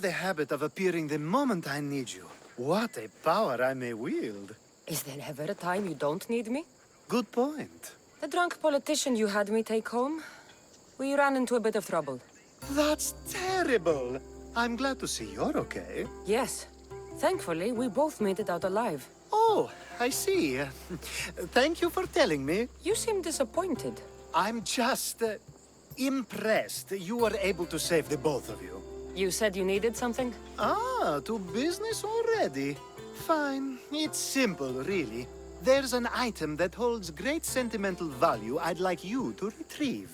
have the habit of appearing the moment I need you. What a power I may wield. Is there ever a time you don't need me? Good point. The drunk politician you had me take home? We ran into a bit of trouble. That's terrible. I'm glad to see you're okay. Yes. Thankfully, we both made it out alive. Oh, I see. Thank you for telling me. You seem disappointed. I'm just impressed you were able to save the both of you. You said you needed something? Ah, to business already. Fine. It's simple, really. There's an item that holds great sentimental value I'd like you to retrieve.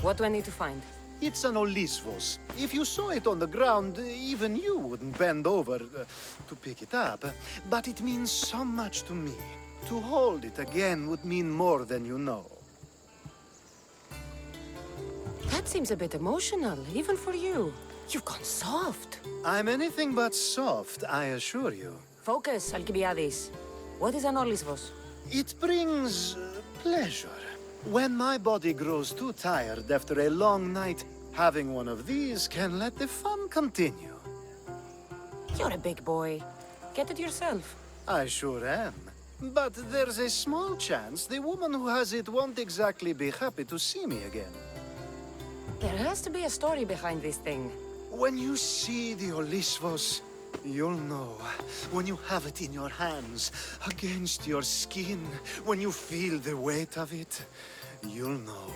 What do I need to find? It's an Olisvos. If you saw it on the ground, even you wouldn't bend over to pick it up. But it means so much to me. To hold it again would mean more than you know. That seems a bit emotional, even for you. You've gone soft. I'm anything but soft, I assure you. Focus, Alcibiades. What is an Olisvos? It brings pleasure. When my body grows too tired after a long night, having one of these can let the fun continue. You're a big boy. Get it yourself. I sure am. But there's a small chance the woman who has it won't exactly be happy to see me again. There has to be a story behind this thing. When you see the Olisvos, you'll know. When you have it in your hands, against your skin, when you feel the weight of it, you'll know.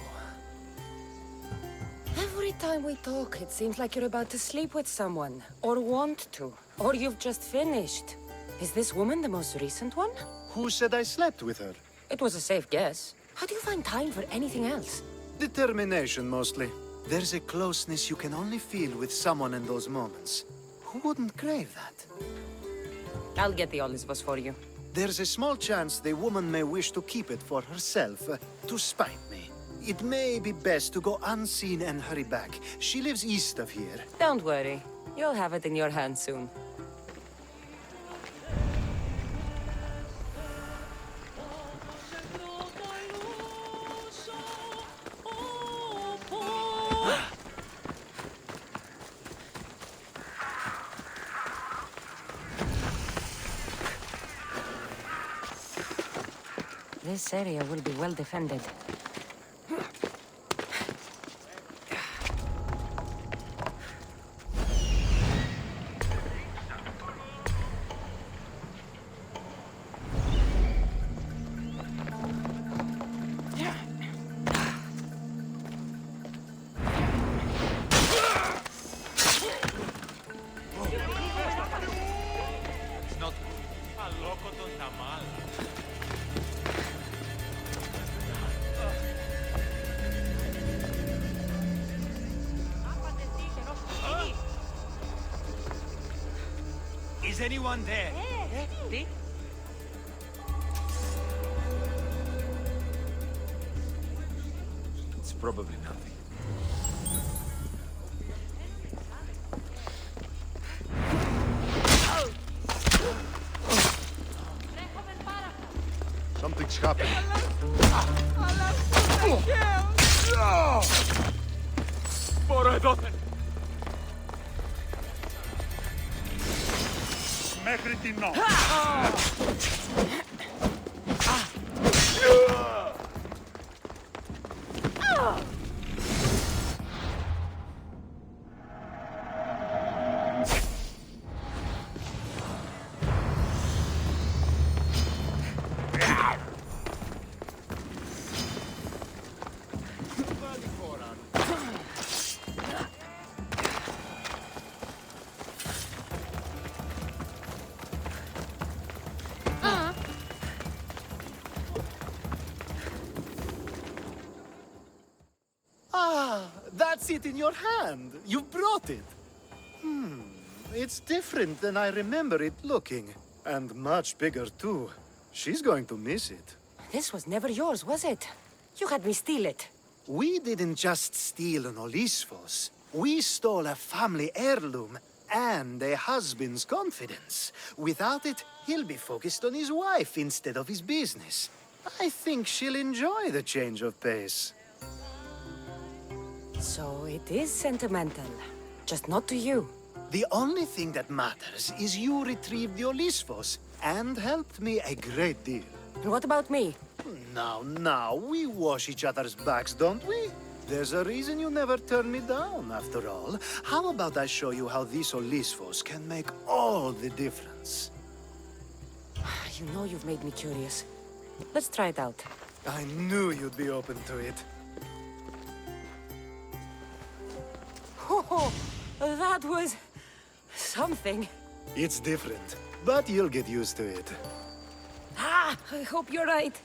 Every time we talk, it seems like you're about to sleep with someone. Or want to. Or you've just finished. Is this woman the most recent one? Who said I slept with her? It was a safe guess. How do you find time for anything else? Determination, mostly. There's a closeness you can only feel with someone in those moments. Who wouldn't crave that? I'll get the Olisvos for you. There's a small chance the woman may wish to keep it for herself, to spite me. It may be best to go unseen and hurry back. She lives east of here. Don't worry. You'll have it in your hand soon. This area will be well defended. Is anyone there? It's probably nothing. Something's happening. Μπορώ εδώθεν! Μέχρι την νό. That's it in your hand. You brought it. It's different than I remember it looking. And much bigger, too. She's going to miss it. This was never yours, was it? You had me steal it. We didn't just steal an Olisvos. We stole a family heirloom and a husband's confidence. Without it, he'll be focused on his wife instead of his business. I think she'll enjoy the change of pace. So it is sentimental. just not to you. The only thing that matters is you retrieved the Olisfos and helped me a great deal. And what about me? Now, we wash each other's backs, don't we? There's a reason you never turn me down, after all. How about I show you how these Olisfos can make all the difference? You know you've made me curious. Let's try it out. I knew you'd be open to it. Oh, that was... something. It's different, but you'll get used to it. Ah, I hope you're right.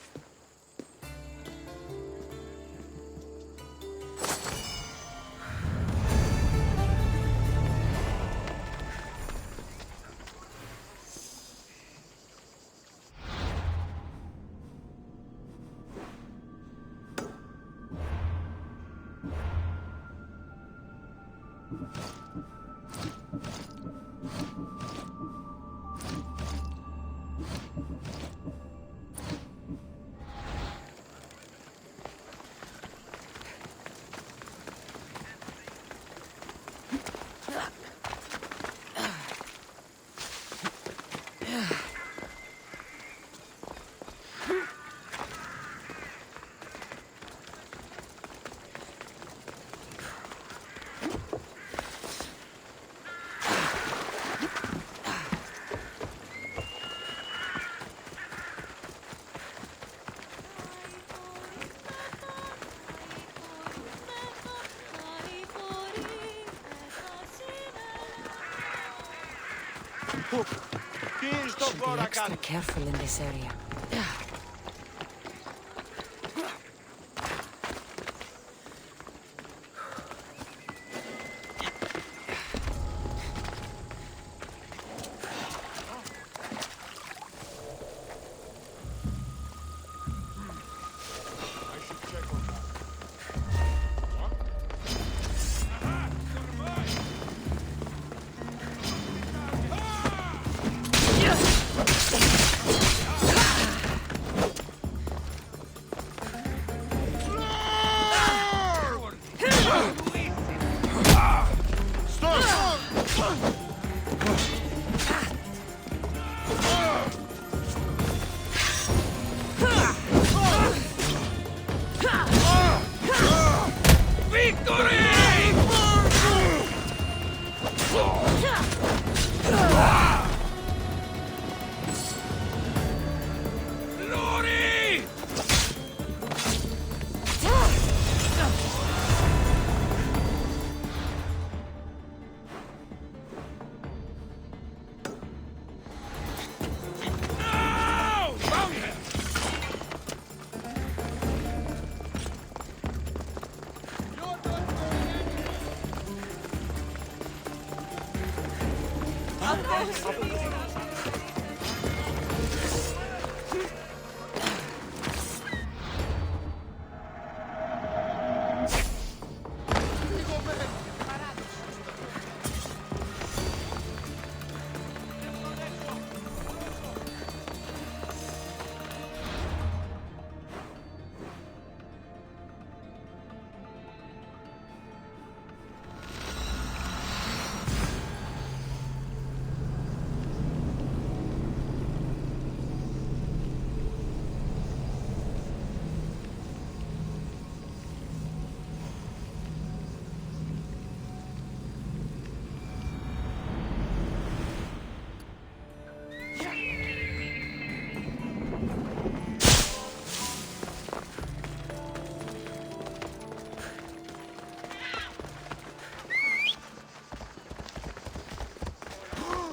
Should be extra careful in this area.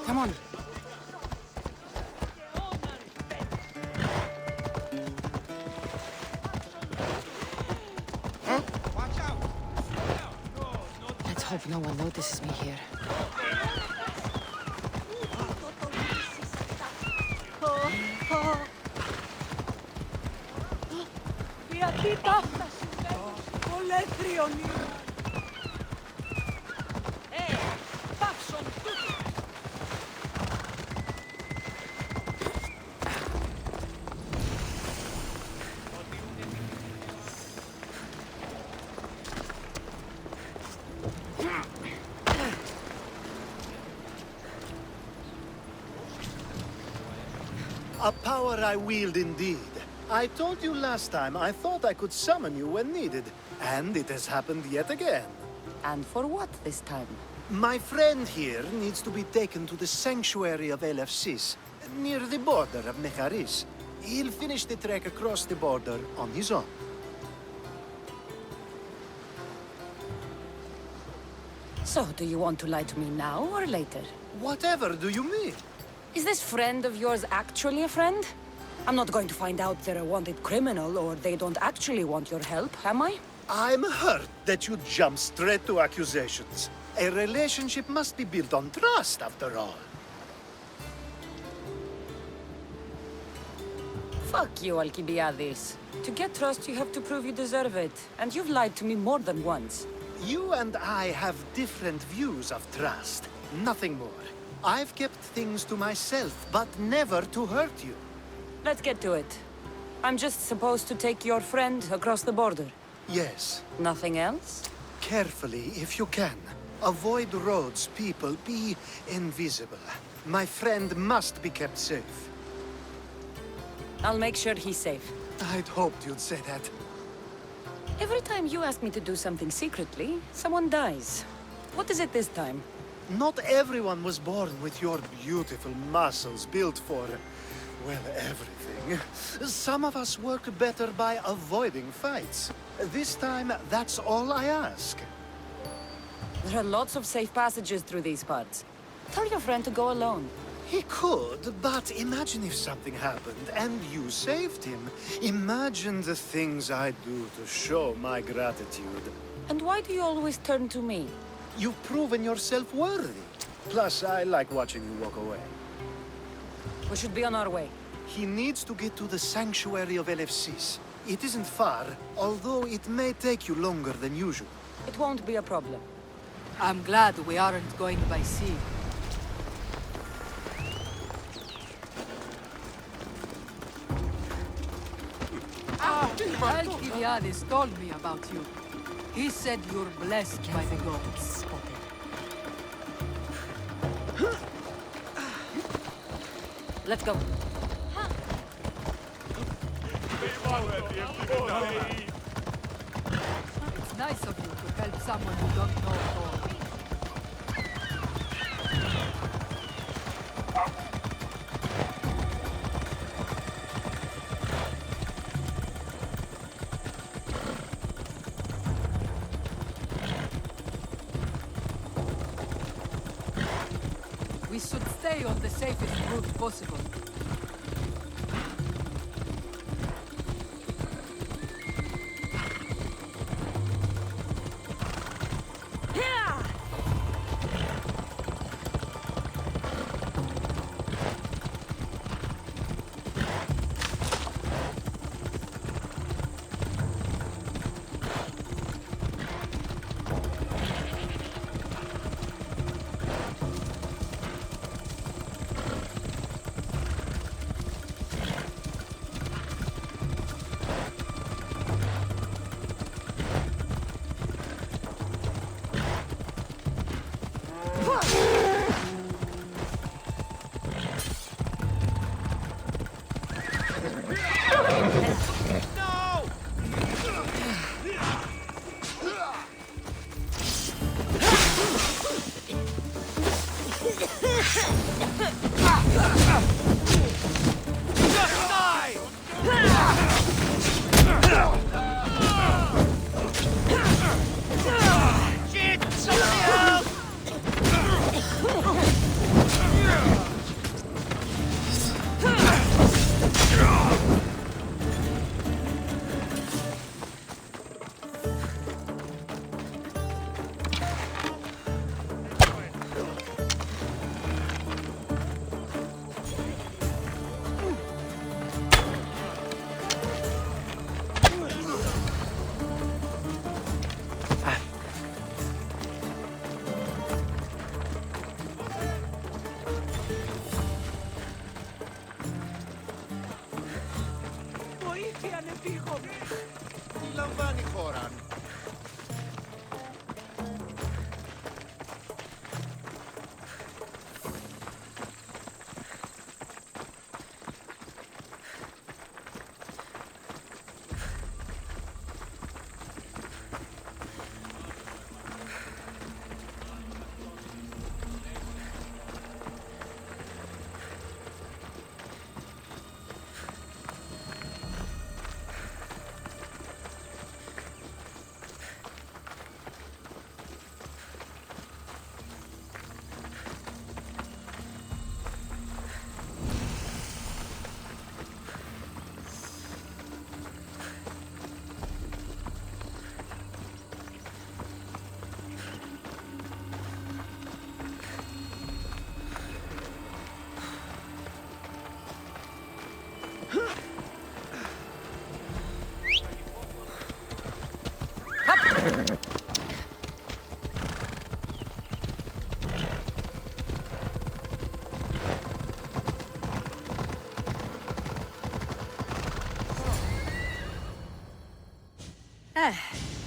Come on. Let's hope no one notices me here. A power I wield indeed. I told you last time I thought I could summon you when needed, and it has happened yet again. And for what this time? My friend here needs to be taken to the sanctuary of Elefsis, near the border of Mecharis. He'll finish the trek across the border on his own. So, do you want to lie to me now or later? Whatever do you mean? Is this friend of yours actually a friend? I'm not going to find out they're a wanted criminal or they don't actually want your help, am I? I'm hurt that you jump straight to accusations. A relationship must be built on trust, after all. Fuck you, Alcibiades. To get trust, you have to prove you deserve it. And you've lied to me more than once. You and I have different views of trust, nothing more. I've kept things to myself, but never to hurt you. Let's get to it. I'm just supposed to take your friend across the border. Yes, Nothing else? carefully if you can. Avoid roads, people, be invisible. My friend must be kept safe. I'll make sure he's safe. I'd hoped you'd say that. Every time you ask me to do something secretly, someone dies. What is it this time? Not everyone was born with your beautiful muscles built for, well, everything. Some of us work better by avoiding fights. This time, that's all I ask. There are lots of safe passages through these parts. Tell your friend to go alone. He could, but imagine if something happened and you saved him. Imagine the things I'd do to show my gratitude. And why do you always turn to me? You've proven yourself worthy. Plus, I like watching you walk away. We should be on our way. He needs to get to the sanctuary of Elefsis. It isn't far, although it may take you longer than usual. It won't be a problem. I'm glad we aren't going by sea. Alcibiades told me about you. He said you're blessed by the gods. Let's go. It's nice of you to help someone who don't know Thor. We should stay on the safest route possible.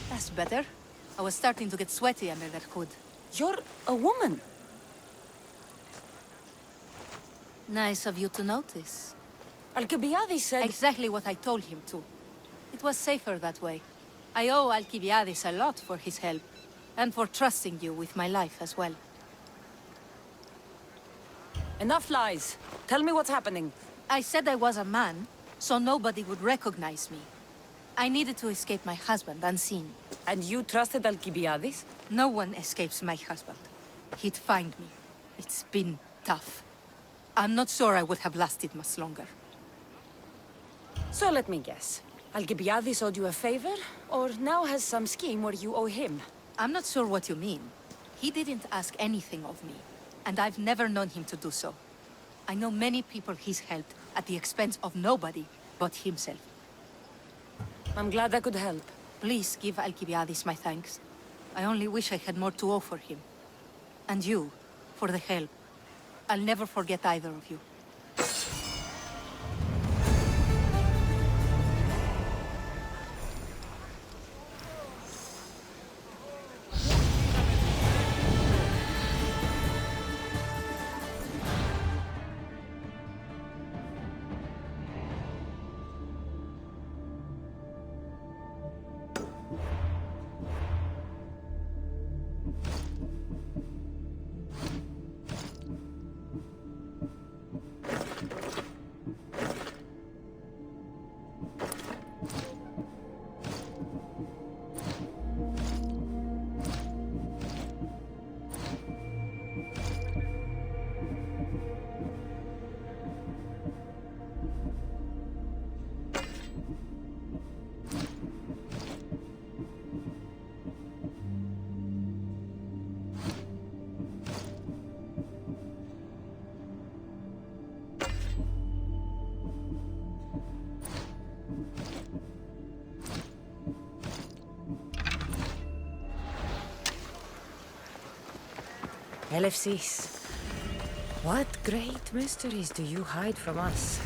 That's better. I was starting to get sweaty under that hood. You're a woman. Nice of you to notice. Alcibiades said... Exactly what I told him to. It was safer that way. I owe Alcibiades a lot for his help, and for trusting you with my life as well. Enough lies. Tell me what's happening. I said I was a man, so nobody would recognize me. I needed to escape my husband unseen. And you trusted Alcibiades? No one escapes my husband. He'd find me. It's been tough. I'm not sure I would have lasted much longer. So let me guess. Alcibiades owed you a favor, or now has some scheme where you owe him? I'm not sure what you mean. He didn't ask anything of me, and I've never known him to do so. I know many people he's helped at the expense of nobody but himself. I'm glad I could help. Please give Alcibiades my thanks. I only wish I had more to offer him. And you, for the help. I'll never forget either of you. LFCs. What great mysteries do you hide from us?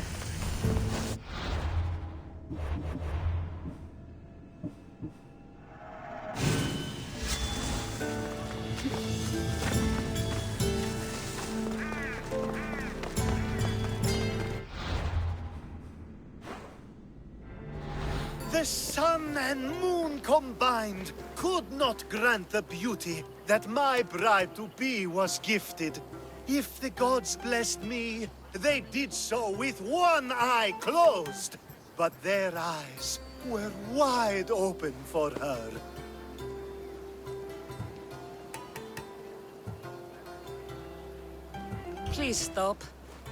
The sun and moon combined could not grant the beauty that my bride-to-be was gifted. If the gods blessed me, they did so with one eye closed. But their eyes were wide open for her. Please stop.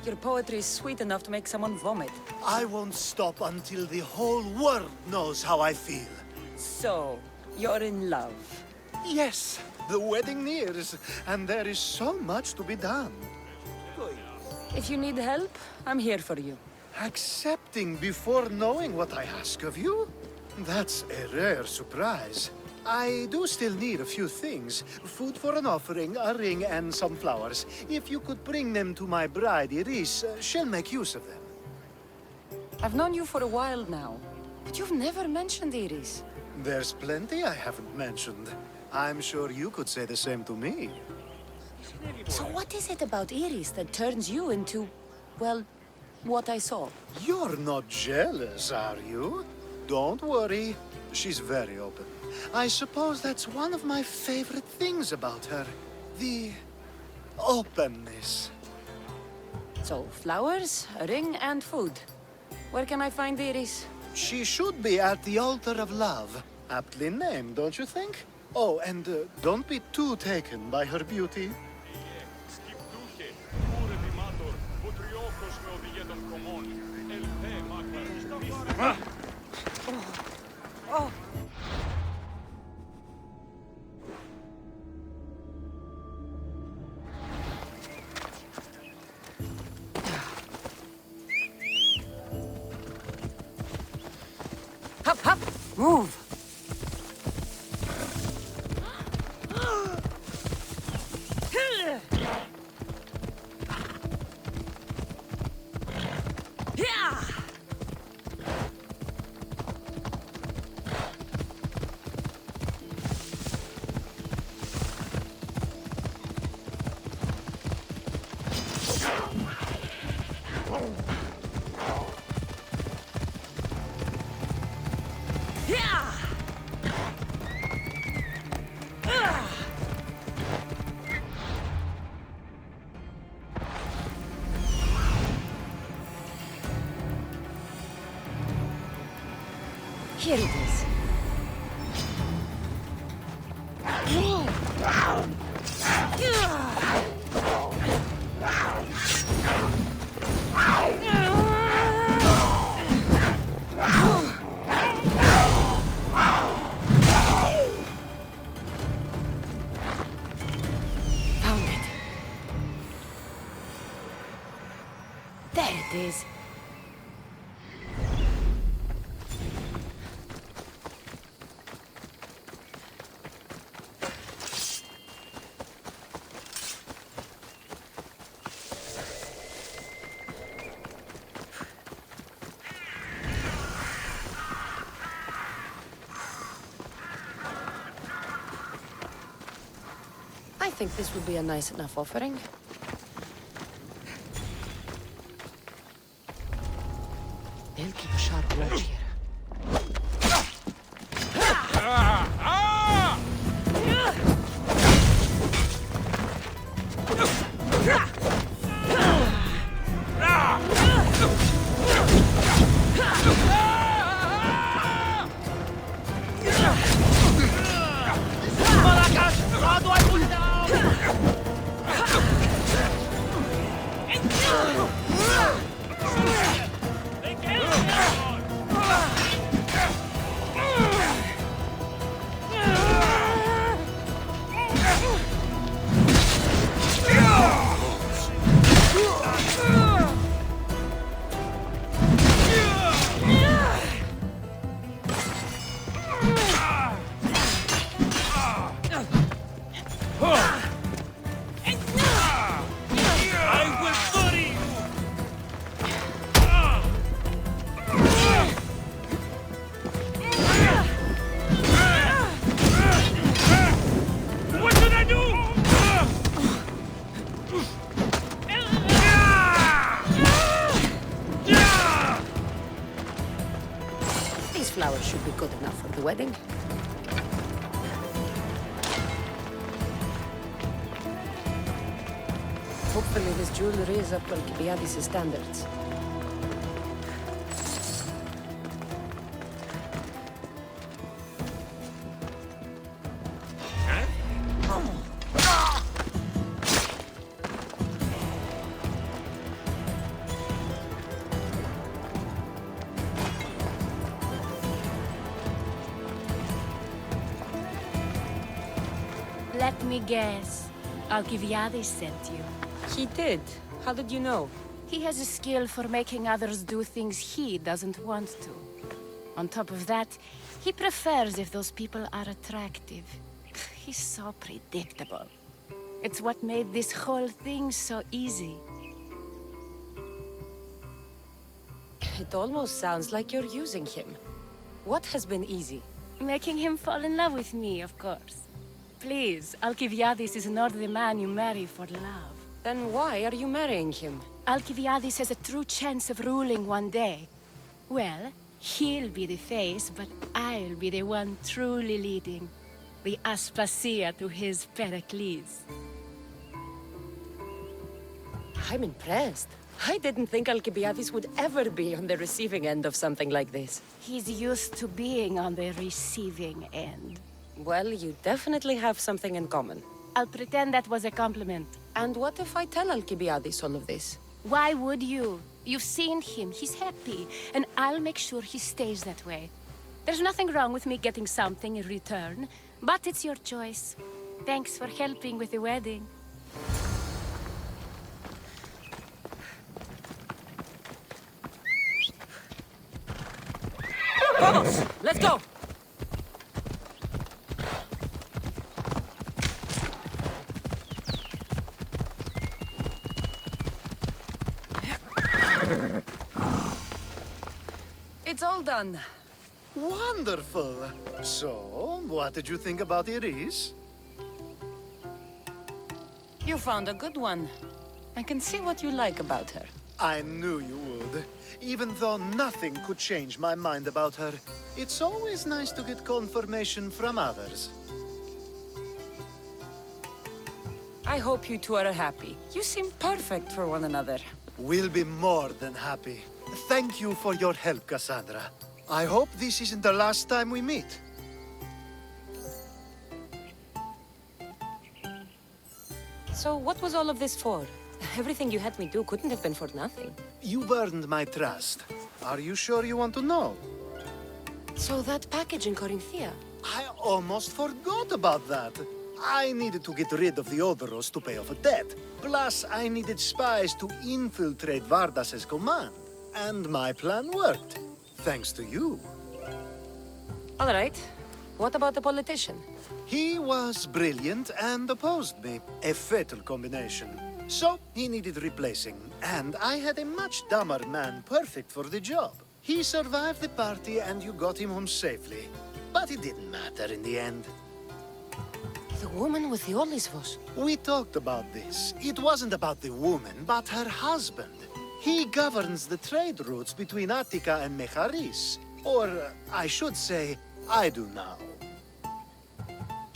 Your poetry is sweet enough to make someone vomit. I won't stop until the whole world knows how I feel. So, you're in love. Yes, the wedding nears, and there is so much to be done. If you need help, I'm here for you. Accepting before knowing what I ask of you? That's a rare surprise. I do still need a few things. Food for an offering, a ring, and some flowers. If you could bring them to my bride, Iris, she'll make use of them. I've known you for a while now, but you've never mentioned Iris. There's plenty I haven't mentioned. I'm sure you could say the same to me. So what is it about Iris that turns you into, well, what I saw? You're not jealous, are you? Don't worry. She's very open. I suppose that's one of my favorite things about her. The openness. So, flowers, a ring, and food. Where can I find Iris? She should be at the altar of love. Aptly named, don't you think? Oh, and don't be too taken by her beauty. Oh! Hop, hop! Move! Here it is. Found it. There it is. I think this would be a nice enough offering. They'll keep a sharp watch here. Flowers should be good enough for the wedding. Hopefully this jewelry is up to Alcibiades' standards. Let me guess. Alcibiades sent you. He did. How did you know? He has a skill for making others do things he doesn't want to. On top of that, he prefers if those people are attractive. He's so predictable. It's what made this whole thing so easy. It almost sounds like you're using him. What has been easy? Making him fall in love with me, of course. Please, Alcibiades is not the man you marry for love. Then why are you marrying him? Alcibiades has a true chance of ruling one day. Well, he'll be the face, but I'll be the one truly leading. The Aspasia to his Pericles. I'm impressed. I didn't think Alcibiades would ever be on the receiving end of something like this. He's used to being on the receiving end. Well, you definitely have something in common. I'll pretend that was a compliment. And what if I tell Alcibiades all of this? Why would you? You've seen him, he's happy, and I'll make sure he stays that way. There's nothing wrong with me getting something in return, but it's your choice. Thanks for helping with the wedding. Vamos! Let's go! It's all done. Wonderful. So, what did you think about Iris? You found a good one. I can see what you like about her. I knew you would. Even though nothing could change my mind about her, it's always nice to get confirmation from others. I hope you two are happy. You seem perfect for one another. We'll be more than happy. Thank you for your help, Cassandra. I hope this isn't the last time we meet. So what was all of this for? Everything you had me do couldn't have been for nothing. You've earned my trust. Are you sure you want to know? So that package in Corinthia? I almost forgot about that. I needed to get rid of the Odoros to pay off a debt. Plus, I needed spies to infiltrate Vardas's command. And my plan worked. Thanks to you. All right. What about the politician? He was brilliant and opposed me. A fatal combination. So, he needed replacing. And I had a much dumber man perfect for the job. He survived the party and you got him home safely. But it didn't matter in the end. The woman with the Olisvos. We talked about this. It wasn't about the woman, but her husband. He governs the trade routes between Attica and Mecharis. Or, I should say, I do now.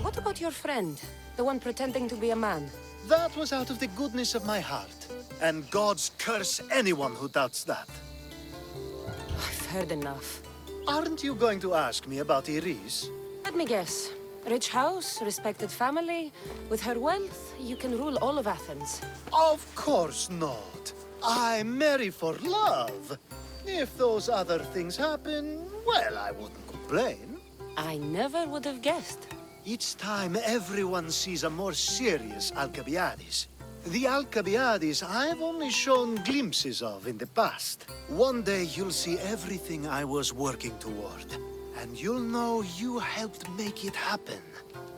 What about your friend? The one pretending to be a man? That was out of the goodness of my heart. And God's curse anyone who doubts that. I've heard enough. Aren't you going to ask me about Iris? Let me guess. Rich house, respected family. With her wealth, you can rule all of Athens. Of course not. I marry for love. If those other things happen, well, I wouldn't complain. I never would have guessed. Each time everyone sees a more serious Alcibiades. The Alcibiades I've only shown glimpses of in the past. One day you'll see everything I was working toward. And you'll know you helped make it happen.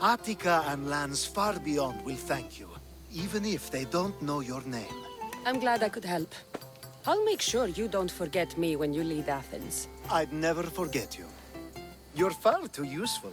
Attica and lands far beyond will thank you, even if they don't know your name. I'm glad I could help. I'll make sure you don't forget me when you lead Athens. I'd never forget you. You're far too useful.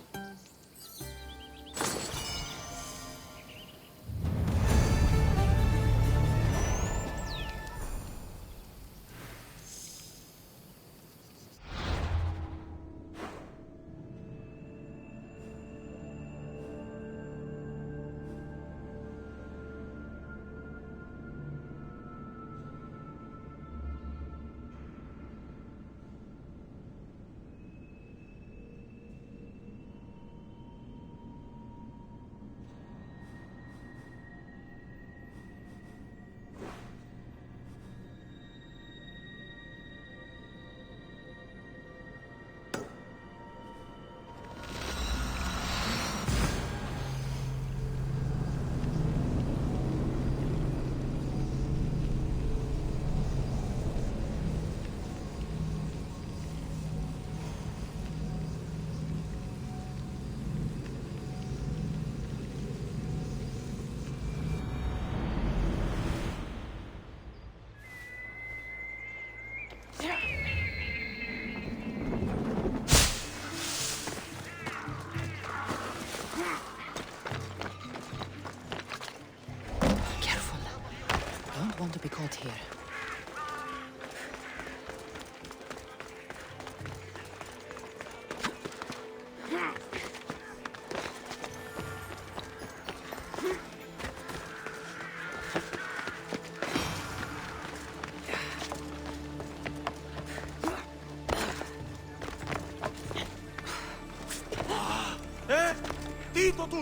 Careful. Don't want to be caught here.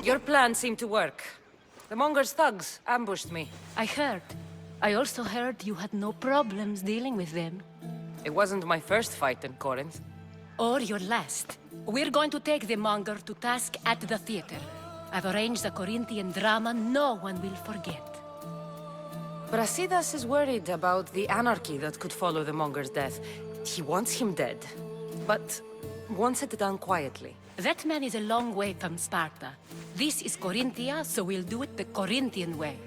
Your plan seemed to work. The Monger's thugs ambushed me. I heard. I also heard you had no problems dealing with them. It wasn't my first fight in Corinth. Or your last. We're going to take the Monger to task at the theater. I've arranged a Corinthian drama no one will forget. Brasidas is worried about the anarchy that could follow the Monger's death. He wants him dead, but wants it done quietly. That man is a long way from Sparta. This is Corinthia, so we'll do it the Corinthian way.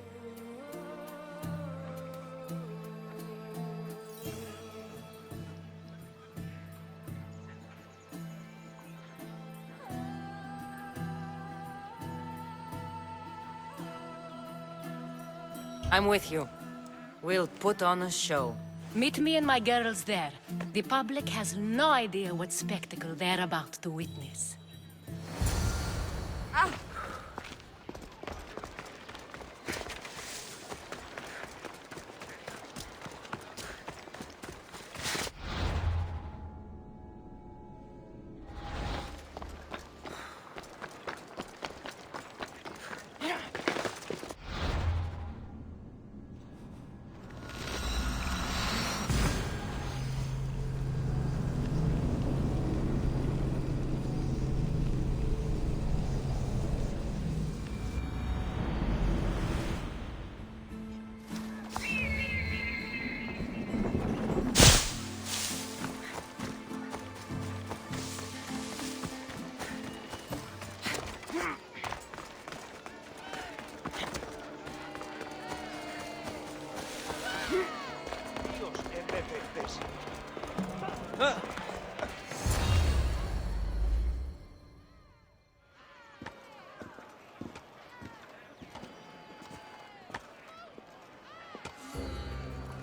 I'm with you. We'll put on a show. Meet me and my girls there. The public has no idea what spectacle they're about to witness.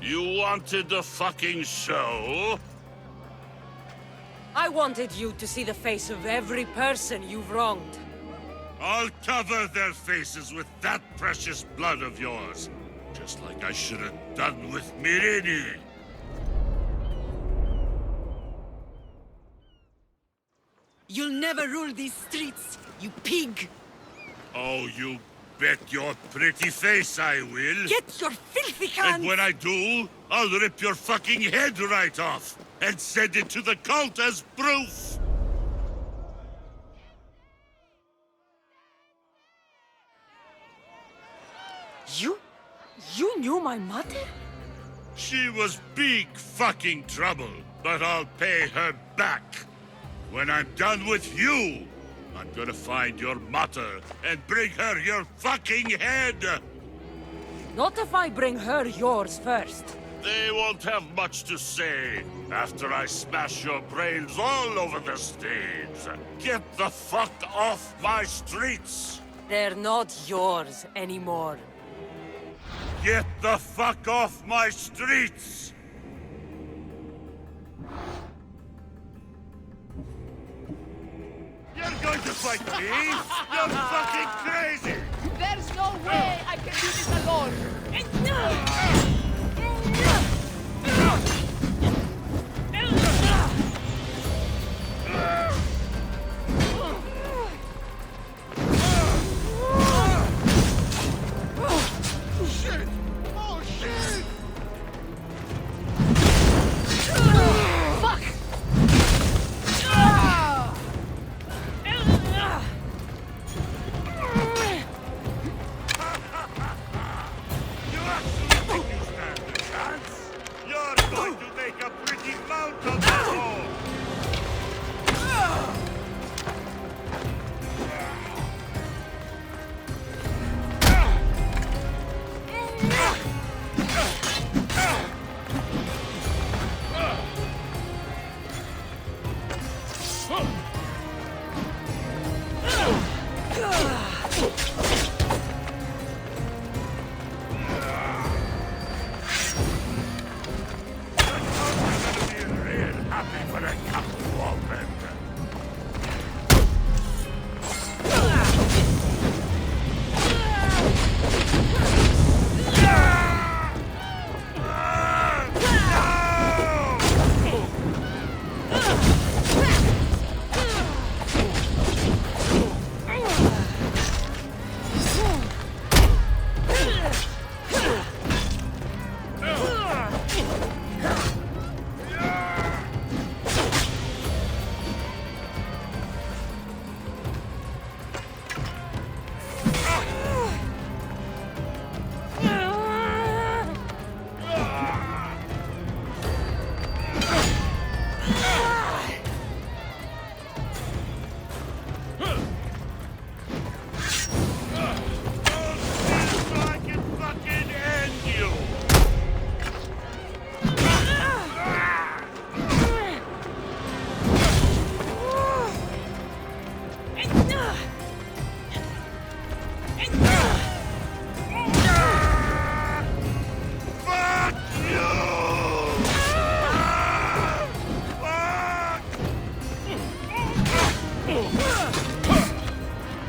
You wanted the fucking show? I wanted you to see the face of every person you've wronged. I'll cover their faces with that precious blood of yours. Just like I should have done with Mirini. You'll never rule these streets, you pig! Oh, you bet your pretty face I will. Get your filthy hands! And when I do, I'll rip your fucking head right off and send it to the cult as proof. You knew my mother? She was big fucking trouble, but I'll pay her back. When I'm done with you, I'm gonna find your mother and bring her your fucking head! Not if I bring her yours first. They won't have much to say after I smash your brains all over the stage. Get the fuck off my streets! They're not yours anymore. Get the fuck off my streets! You're going to fight me? You're fucking crazy! There's no way I can do this alone! Shit! Oh shit! Fuck! You actually think you stand a chance? You're going to make a pretty mount of that hole! Happy when I come to open.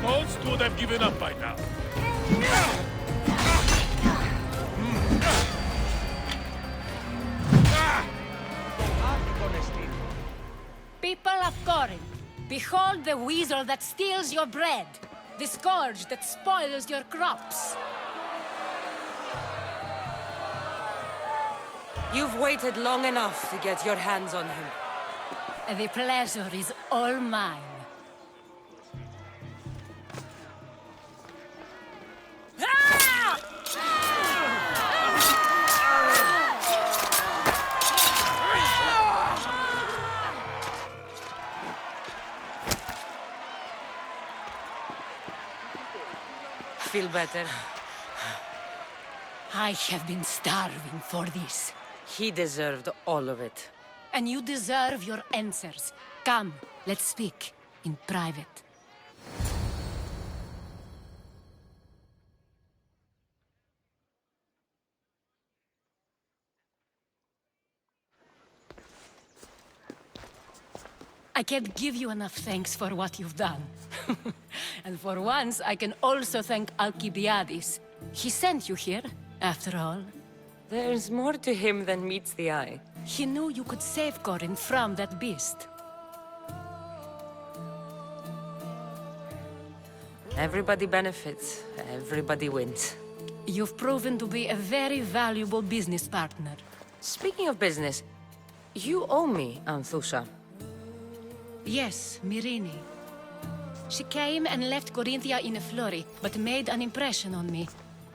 Most would have given up by now. People of Corinth, behold the weasel that steals your bread, the scourge that spoils your crops. You've waited long enough to get your hands on him. The pleasure is all mine. Feel better? I have been starving for this. He deserved all of it. And you deserve your answers. Come, let's speak in private. I can't give you enough thanks for what you've done. And for once, I can also thank Alcibiades. He sent you here, after all. There's more to him than meets the eye. He knew you could save Corinth from that beast. Everybody benefits, everybody wins. You've proven to be a very valuable business partner. Speaking of business, you owe me, Anthusha. Yes, Myrine. She came and left Corinthia in a flurry, but made an impression on me,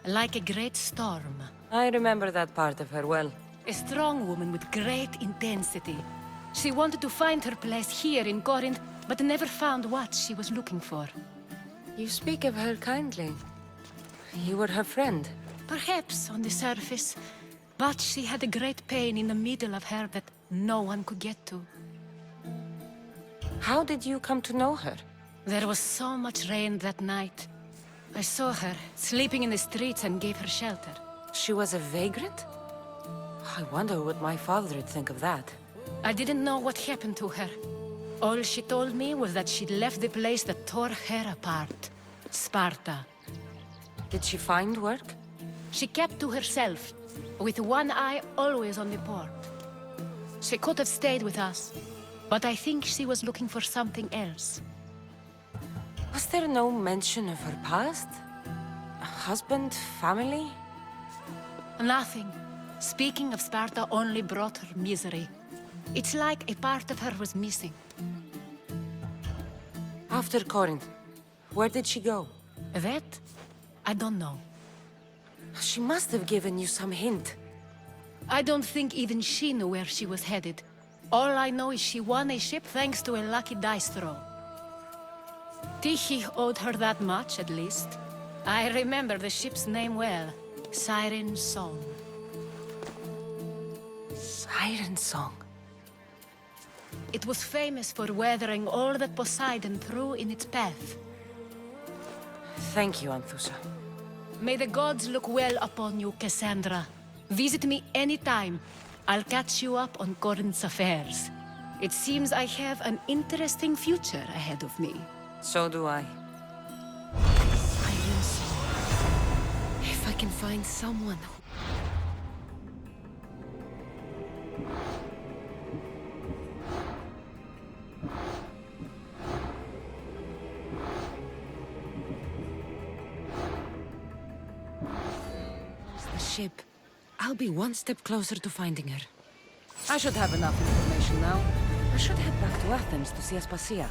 like a great storm. I remember that part of her well. A strong woman with great intensity. She wanted to find her place here in Corinth, but never found what she was looking for. You speak of her kindly. You were her friend. Perhaps on the surface, but she had a great pain in the middle of her that no one could get to. How did you come to know her? There was so much rain that night. I saw her, sleeping in the streets, and gave her shelter. She was a vagrant? I wonder what my father would think of that. I didn't know what happened to her. All she told me was that she'd left the place that tore her apart. Sparta. Did she find work? She kept to herself, with one eye always on the port. She could have stayed with us, but I think she was looking for something else. Was there no mention of her past? A husband, family? Nothing. Speaking of Sparta only brought her misery. It's like a part of her was missing. After Corinth, where did she go? That? I don't know. She must have given you some hint. I don't think even she knew where she was headed. All I know is she won a ship thanks to a lucky dice throw. Tyche owed her that much, at least. I remember the ship's name well. Siren Song. Siren Song. It was famous for weathering all that Poseidon threw in its path. Thank you, Anthusha. May the gods look well upon you, Cassandra. Visit me anytime. I'll catch you up on Corinth's affairs. It seems I have an interesting future ahead of me. So do I. Siren Song. If I can find someone who... The ship. I'll be one step closer to finding her. I should have enough information now. I should head back to Athens to see Aspasia.